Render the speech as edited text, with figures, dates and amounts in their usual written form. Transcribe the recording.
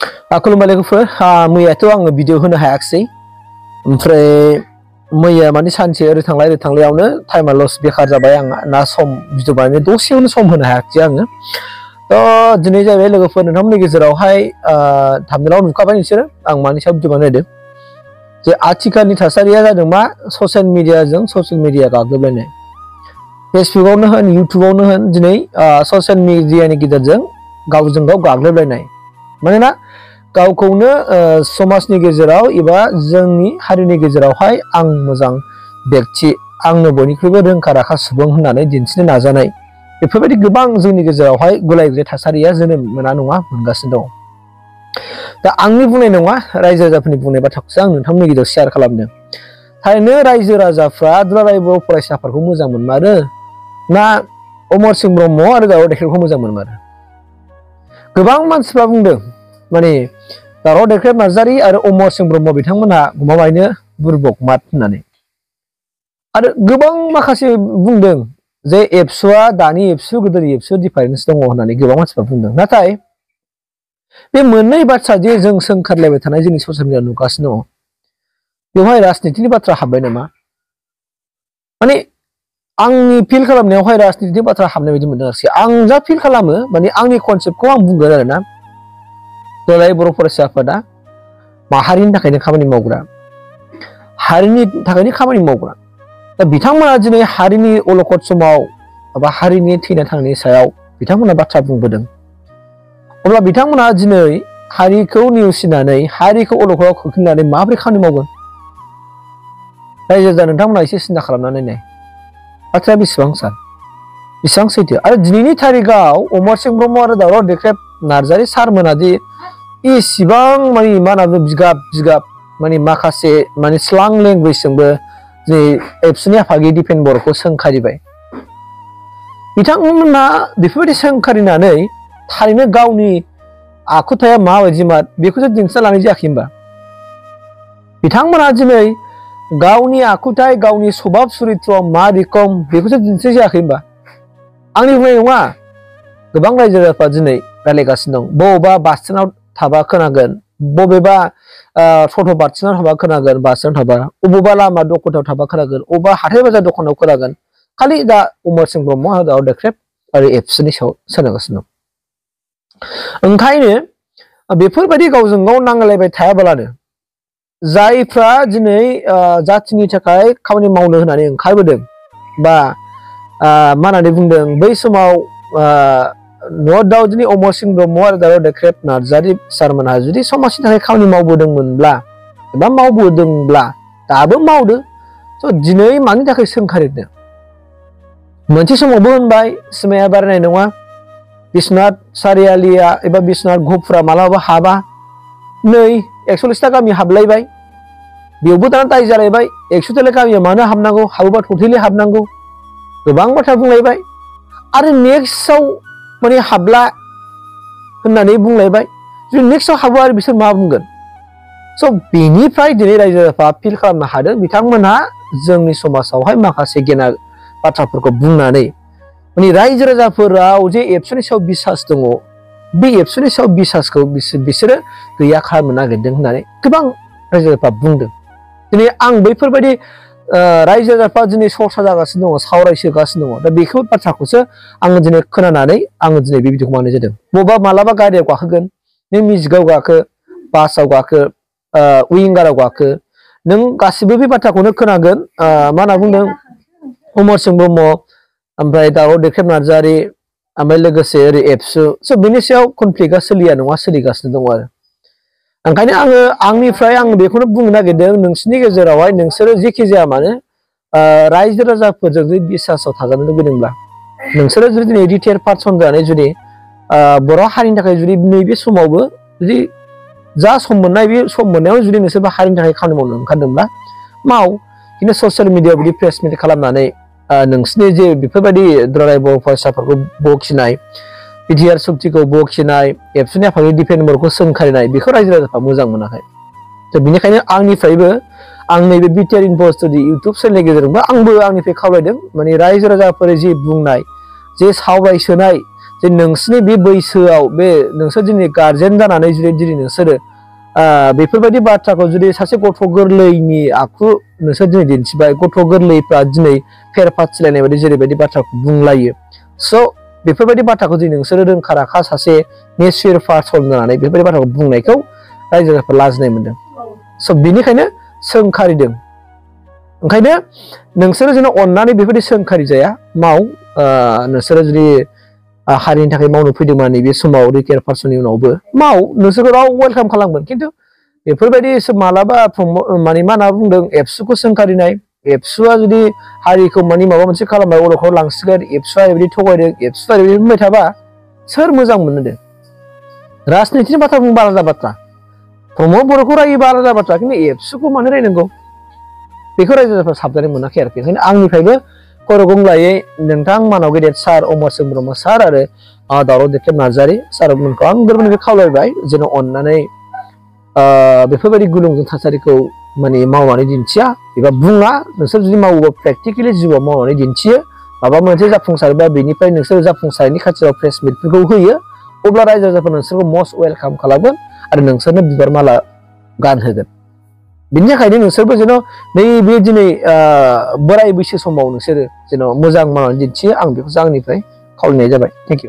खुलुमबाय लोगोफोर मैयाथ' आङो भिडिअ होनो हायाखिसै ओमफ्राय मैया माने सानसे ओरै थांलायावनो टाइमा लस बेखार जाबाय आंहा ना सम भिडिअ बानायनो दसेयावनो सम होनो हायाखिसै आङो दिनै जाहैबाय लोगोफोर नोंथांमोननि गेजेरावहाय थाम्बनेलाव नुखाबाय नोंसोरो आं मानि सायाव भिडिअ बानायदों जे आथिखालनि थासारिया जादों मा ससियेल मिडिया गाग्लोबलायनाय फेसबुकआवनो होन इउटुबावनो होन दिनै ससियेल मिडियानि गेजेरजों गावजों गाव गाग्लोबलायनाय मानोना गावखौनो समाजनि गेजेराव एबा जोंनि हारिनि गेजेरावहाय आं मोजां व्यक्ति आंनो बयनिख्रुइबो रोंखा राखा सुबुं होननानै दिन्थिनो नाजानाय बेफोरबायदि गोबां जोंनि गेजेरावहाय गुलाय गुजाय थासारिया जोनोम मोना नङा मोनगासिनो दं। दा आंनि बुंनाय नङा रायजो राजाफोरनि बुंनाय बाथ्राखौसो आं नोंथांमोननि गेजेराव शेयार खालामदों। थारैनो रायजो राजाफ्रा दुलाराय बर' फरायसा आफादखौ मोजां मोनमारो ना अमर सिंह ब्रह्म आरो दावराव देख्रेबखौ मोजां मोनमारो? गोबां मानसिफ्रा बुंदों माने दावराव देख्रेब नार्जारि आरो अमर सिंह ब्रह्म बिथांमोनहा गमामायैनो बुरबक मात होननानै आरो गोबां माखासे बुंदों जे एबसुआ दानि एबसु गोदोनि एबसु डिफारेन्स दङ होननानै गोबां मानसिफ्रा बुंदों। नाथाय बे मोननै बाथ्रा जे जों सोंखारलायबाय थानाय जोंनि ससियेल मिडियायाव नुगासिनो दङ बेवहाय राजनितिनि बाथ्रा हाबबाय नामा? माने आंनि फिल खालामनायावहाय राजनितिनि बाथ्रा हाबनाय बायदि मोनदों आरोखि आं जा फिल खालामो माने आंनि कनसेप्टखौ आं बुंगोन आरोना दुलाराय बर' फरायसा आफादा माहारिनि थाखायनो खामानि मावग्रा हारिनि थाखायनो खामानि मावग्रा दा बिथांमोना दिनै हारिनि अलखद समाव एबा हारिनि थैना थांनायनि सायाव बिथांमोना बाथ्रा बुंबोदों अब्ला बिथांमोना दिनै हारिखौ नेवसिनानै हारिखौ अलखदाव खोख्लैनानै माबोरै खामानि मावगोन? रायजो राजा नोंथांमोना एसे सिन्था खालामनानै नाय बाथ्राया बेसेबां सान बेसेबां सैथो आरो दिनैनि थारिखआव अमर सिंह ब्रह्म आरो दावराव देख्रेब नार्जारि सारमोना दि इसिबां माने मा होनना बुङो बिगाब माने माखासे माने स्लां लेंगुवेजजोंबो जे एबसुनि आफादगिरि दिपेन बर'खौ सोंखारिबाय बिथांमोना बेफोरबायदि सोंखारिनानै थारैनो गावनि आखुथाया माबायदिमोन बेखौसो दिन्थिना लानाय जायाखै होनबा? बिथांमोना दिनै गावनि आखुथाय गावनि स्वभाब चरित्र मा रोखोम बेखौसो दिन्थिनाय जायाखै होनबा? आंनि बुंनाय नङा गोबां रायजो राजाफ्रा दिनै रायलायगासिनो दं बबेबा बास स्टेन्डआव थाबा खोनागोन बबेबा टट' बारथिनाव थाबा खोनागोन बासजों थाबा बबेबा लामा दखानाव थाबा खोनागोन बबेबा हाथाय बाजार दखानाव खोनागोन खालि दा अमर सिंह ब्रह्म आरो दावराव देख्रेब आरो एबसुनि सायाव सोनारगासिनो दं। ओंखायनो बेफोरबायदि गावजों गाव नांलायबाय थायाब्लानो जायफ्रा दिनै जाथिनि थाखाय खामानि मावनो होननानै ओंखारबोदों बा मा होननानै बुंदों बै समाव नो डाउट दिनै अमर सिंह ब्रह्म आरो दावराव देख्रेब नार्जारि सारमोनहा जुदि समाजनि थाखाय खामानि मावबोदोंमोनब्ला एबा मावबोदोंब्ला दाबो मावदो स' दिनै मानि थाखाय सोंखारिदों? मोनसे समावबो होनबाय सिमाया बारायनाय नङा बिश्वनाथ सारियालिया एबा बिश्वनाथ गहपुरा मालाबा हाबा नै 41टा गामि हाबलायबाय बेयावबो दाना दाय जालायबाय 100टा गामिया मानो हाबनांगौ हाबोबा टटेलि हाबनांगौ गोबां बाथ्रा बुंलायबाय आरो नेक्स्टआव माने हाबला होननानै बुंलायबाय जुदि नेक्स्टआव हाबो आरो बिसोर मा बुंगोन? स' बेनिफ्राय दिनै रायजो राजाफ्रा फिल खालामनो हादों बिथांमोनहा जोंनि समाजावहाय माखासे गेना बाथ्राफोरखौ बुंनानै माने रायजो राजाफोराव जे एबसुनि सायाव बिसास दङ बे एबसुनि सायाव बिसासखौ बिसोरो गैया खालामनो नागिरदों होननानै गोबां रायजो राजाफ्रा बुंदों। दिनै आं बैफोरबायदि रायजो राजाफ्रा दिनै सरसा जागासिनो दङ सावरायसोगासिनो दङ दा बेखौ बाथ्राखौसो आङो दिनै खोनानानै आङो दिनै बे भिडिअखौ बानायनाय जादों। बबेबा मालाबा गारियाव गाखोगोन नों मेजिकआव गाखो बासाव गाखो विंगाराव गाखो नों गासिबो बे बाथ्राखौनो खोनागोन मा होनना बुंदों अमर सिंह ब्रह्म ओमफ्राय दावराव देख्रेब नार्जारि ओमफ्राय लोगोसे ओरै एबसु स' बेनि सायाव कनफ्लिक्टआ सोलिया नङा सोलिगासिनो दङ आरो ओंखायनो आङो आंनिफ्राय आं बेखौनो बुंनो नागिरदों नोंसोरनि गेजेरावहाय नोंसोरो जेखि जाया मानो रायजो राजाफोरजों जुदि बिसासाव थाजानो लुबैदोंब्ला नोंसोरो जुदि दिनै रिटायार पार्सन जानानै जुदि बर' हारिनि थाखाय जुदि नैबे समावबो जुदि जा सम मोननाय बे सम मोननायाव जुदि नोंसोरबो हारिनि थाखाय खामानि मावनो ओंखारदोंब्ला माव खिन्थु ससियेल मिडियायाव बिदि प्रेस मिट खालामनानै नोंसोरनि जे बेफोरबायदि दुलाराय बर' फरायसाफोरखौ बखिनाय बिटिआर सुक्तिखौ बखिनाय एबसुनि आफादगिरि दिपेन बर'खौ सोंखारिनाय बेखौ रायजो राजाफ्रा मोजां मोनाखै। थ' बेनिखायनो आंनिफ्रायबो आं नैबे बिटिआर इनफो स्टुडि इउटुब चेनेलनि गेजेरजोंबो आंबो आंनिफ्राय खावलायदों माने रायजो राजाफोर जि बुंनाय जे सावरायसोनाय जे नोंसोरनि बे बैसोआव बे नोंसोर दिनै गार्जेन जानानै जुदि नोंसोरो बेफोरबायदि बाथ्राखौ जुदि सासे गथ' गोरलैनि आखु नोंसोर दिनै दिन्थिबाय गथ' गोरलैफ्रा दिनै फेर फाथिलायनाय बायदि जेरैबायदि बाथ्राखौ बुंलायो स' बेफोरबायदि बाथ्राखौ जुदि नोंसोरो रोंखा राखा सासे मेचुर पार्सन जानानै बेफोरबायदि बाथ्राखौ बुंनायखौ रायजो राजाफ्रा लाजिनाय मोनदों स' बिनिखायनो सोंखारिदों ओंखायनो नोंसोरो जेन' अननानै बेफोरबायदि सोंखारि जाया नोंसोरो जुदि हारिनि थाखाय मावनो फैदोंमोन नैबे समाव रिटायार पार्सननि उनावबो नोंसोरखौ राव वेलकाम खालामगोन खिन्थु बेफोरबायदि मालाबा माने मा होनना बुंदों एबसुखौ सोंखारिनाय एबसुआ जुदि हारिखौ माने माबा मोनसे खालामबाय अलखआव लांसिगोन एबसुआ ओरैबायदि थगायदों एबसुआ ओरैबायदि बुंबाय थाबा सोर मोजां मोननो दे राजनितिनि बाथ्रा बुंबा आलादा बाथ्रा प्रमद बर'खौ रायोबा आलादा बाथ्रा खिन्थु एबसुखौ मानो रायनांगौ बेखौ रायजो राजाफ्रा साबजानाय मोनाखै आरोखि ओंखायनो आंनिफ्रायबो खर' गंग्लायै नोंथां मानाव गेदेर सार अमरसिं ब्रह्म सार आरो दावराव देख्रेब नार्जारि सारमोनखौ आं गोरबोनिफ्राय खावलायबाय जेन' अननानै बेफोरबायदि गुलुंगुं थासारिखौ माने मावनानै दिन्थिया एबा बुङा नोंसोर जुदि मावोबा प्रेक्टिकेलि जिउआव मावनानै दिन्थियो माबा मोनसे जाफुंसारोबा बेनिफ्राय नोंसोर जाफुंसारनायनि खाथियाव प्रेस मिटफोरखौ होयो अब्ला रायजो राजाफोरा नोंसोरखौ मस्ट वेलकाम खालामगोन आरो नोंसोरनो बिबार माला गानहोगोन बिनि थाखायनो नोंसोरबो जेन' नैबे दिनै बोराय बैसो समाव नोंसोरो जेन' मोजां मावनानै दिन्थियो आं बेखौसो आंनिफ्राय खावलायनाय जाबाय थेंक इउ